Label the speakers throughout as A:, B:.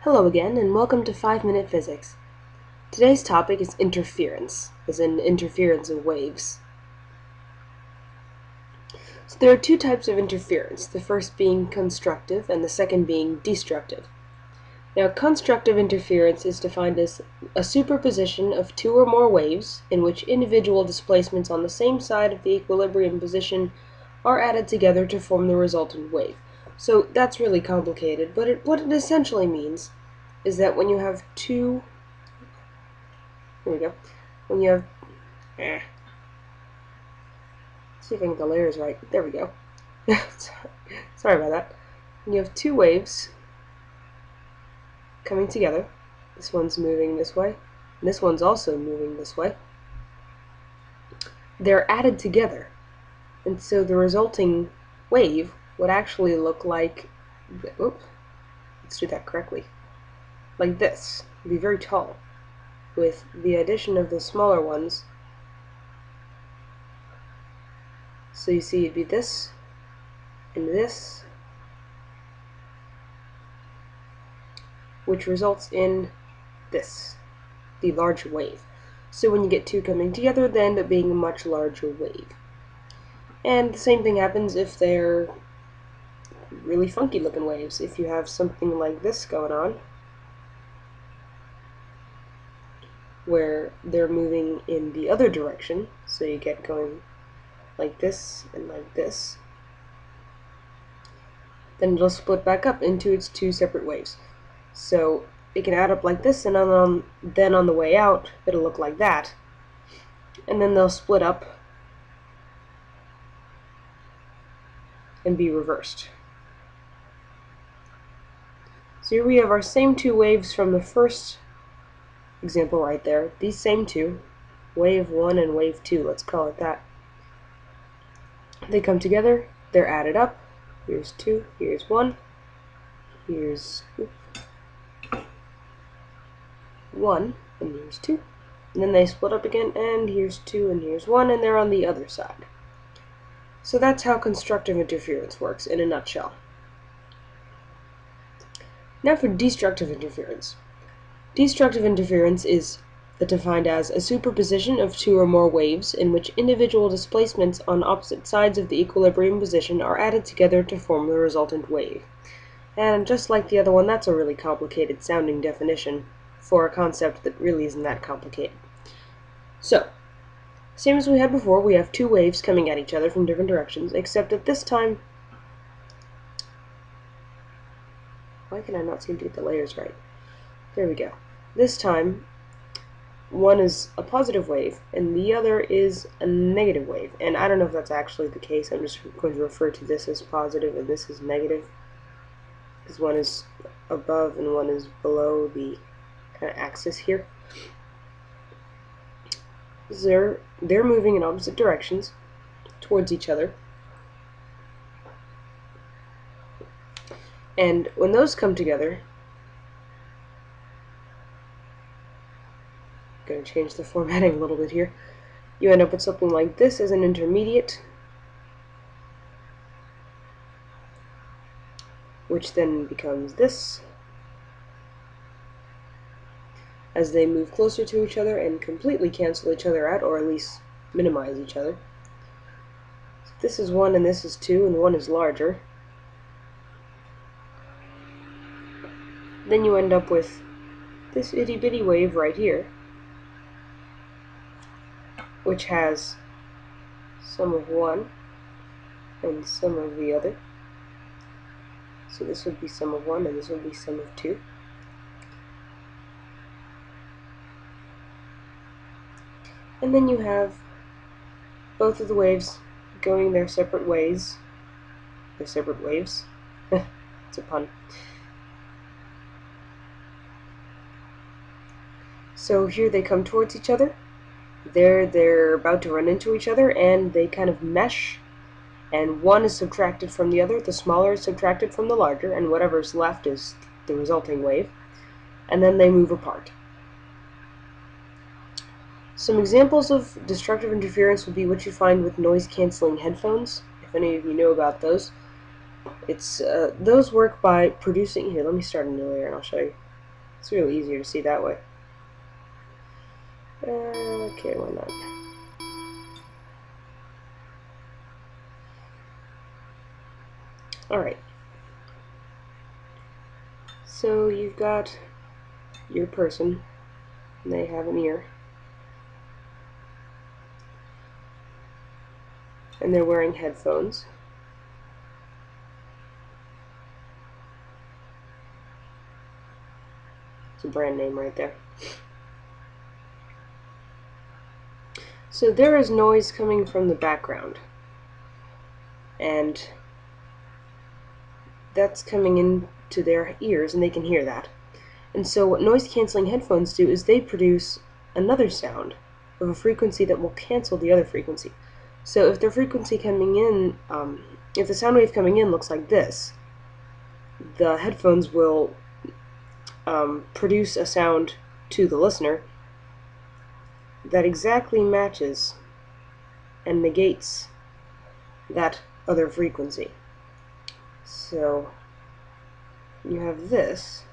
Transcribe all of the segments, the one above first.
A: Hello again, and welcome to 5-Minute Physics. Today's topic is interference, as in interference of waves. So there are two types of interference, the first being constructive and the second being destructive. Now, constructive interference is defined as a superposition of two or more waves in which individual displacements on the same side of the equilibrium position are added together to form the resultant wave. So that's really complicated, but what it essentially means is that when you have two, here we go, when you have, let's see if I can get the layers right, there we go, sorry about that, when you have two waves coming together, this one's moving this way, and this one's also moving this way, they're added together, and so the resulting wave would actually look like, let's do that correctly, like this. It'd be very tall, with the addition of the smaller ones. So you see it'd be this, and this, which results in this, the larger wave. So when you get two coming together, they end up being a much larger wave. And the same thing happens if they're really funky looking waves. If you have something like this going on, where they're moving in the other direction, so you get going like this and like this, then it'll split back up into its two separate waves. So it can add up like this, and then on the way out, it'll look like that. And then they'll split up and be reversed. So here we have our same two waves from the first example right there. These same two, wave 1 and wave 2, let's call it that. They come together, they're added up. Here's 2, here's 1, here's 1, and here's 2. And then they split up again, and here's 2 and here's 1, and they're on the other side. So that's how constructive interference works in a nutshell. Now for destructive interference. Destructive interference is defined as a superposition of two or more waves in which individual displacements on opposite sides of the equilibrium position are added together to form the resultant wave. And just like the other one, that's a really complicated sounding definition for a concept that really isn't that complicated. So, same as we had before, we have two waves coming at each other from different directions, except at this time, why can I not seem to get the layers right? There we go. This time, one is a positive wave, and the other is a negative wave. And I don't know if that's actually the case. I'm just going to refer to this as positive and this as negative, because one is above and one is below the kind of axis here. They're moving in opposite directions towards each other. And when those come together, I'm going to change the formatting a little bit here, you end up with something like this as an intermediate, which then becomes this, as they move closer to each other and completely cancel each other out, or at least minimize each other. So this is 1 and this is 2, and 1 is larger. Then you end up with this itty bitty wave right here, which has some of one and some of the other. So this would be some of one and this would be some of two. And then you have both of the waves going their separate ways. Their separate waves. It's a pun. So here they come towards each other. They're about to run into each other, and they kind of mesh, and one is subtracted from the other. The smaller is subtracted from the larger, and whatever's left is the resulting wave. And then they move apart. Some examples of destructive interference would be what you find with noise-canceling headphones, if any of you know about those. Those work by producing, here, let me start a new layer and I'll show you. It's really easier to see that way. Okay, why not? Alright. So you've got your person, and they have an ear. And they're wearing headphones. It's a brand name right there. So there is noise coming from the background, and that's coming into their ears, and they can hear that. And so what noise-canceling headphones do is they produce another sound of a frequency that will cancel the other frequency. So if the frequency coming in, if the sound wave coming in looks like this, the headphones will produce a sound to the listener that exactly matches and negates that other frequency. So you have this,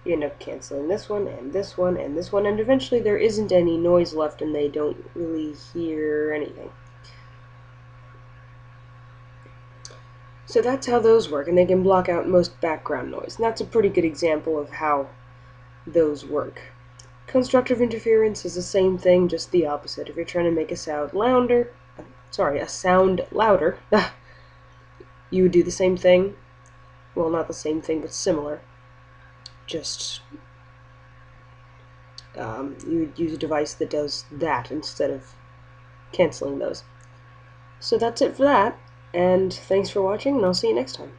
A: you end up canceling this one and this one and this one, and eventually there isn't any noise left and they don't really hear anything. So that's how those work, and they can block out most background noise. And that's a pretty good example of how those work. Constructive interference is the same thing, just the opposite. If you're trying to make a sound louder, you would do the same thing. Well, not the same thing, but similar. Just you would use a device that does that instead of canceling those. So that's it for that, and thanks for watching, and I'll see you next time.